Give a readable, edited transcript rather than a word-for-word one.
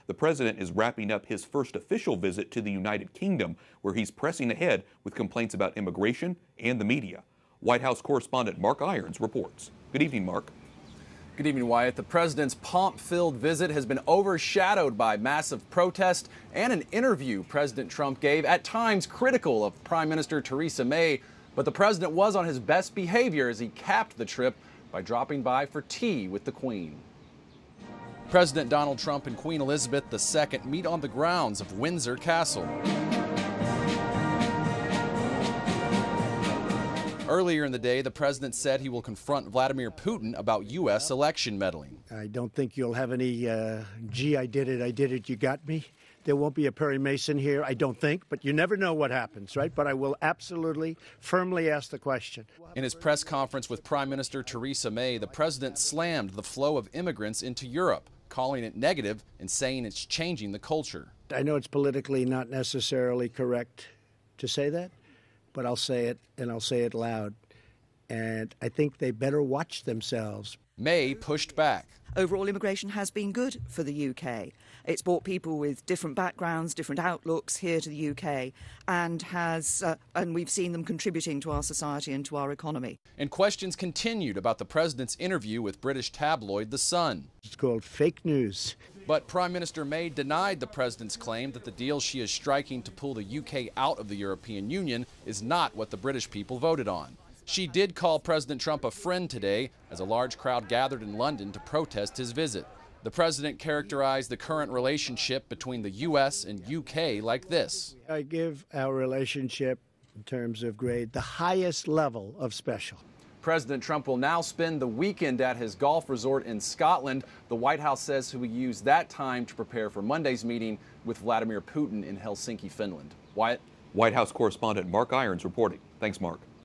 The president is wrapping up his first official visit to the United Kingdom, where he's pressing ahead with complaints about immigration and the media. White House correspondent Mark Irons reports. Good evening, Mark. Good evening, Wyatt. The president's pomp-filled visit has been overshadowed by massive protest and an interview President Trump gave, at times critical of Prime Minister Theresa May. But the president was on his best behavior as he capped the trip by dropping by for tea with the Queen. President Donald Trump and Queen Elizabeth II meet on the grounds of Windsor Castle. Earlier in the day, the president said he will confront Vladimir Putin about U.S. election meddling. I don't think you'll have any, gee, I did it, you got me. There won't be a Perry Mason here, I don't think, but you never know what happens, right? But I will absolutely, firmly ask the question. In his press conference with Prime Minister Theresa May, the president slammed the flow of immigrants into Europe, calling it negative and saying it's changing the culture. I know it's politically not necessarily correct to say that, but I'll say it, and I'll say it loud. And I think they better watch themselves. May pushed back. Overall, immigration has been good for the UK. It's brought people with different backgrounds, different outlooks here to the UK, and we've seen them contributing to our society and to our economy. And questions continued about the president's interview with British tabloid The Sun. It's called fake news. But Prime Minister May denied the president's claim that the deal she is striking to pull the UK out of the European Union is not what the British people voted on. She did call President Trump a friend today as a large crowd gathered in London to protest his visit. The president characterized the current relationship between the U.S. and UK like this. I give our relationship, in terms of grade, the highest level of special. President Trump will now spend the weekend at his golf resort in Scotland. The White House says he will use that time to prepare for Monday's meeting with Vladimir Putin in Helsinki, Finland. Wyatt? White House correspondent Mark Irons reporting. Thanks, Mark.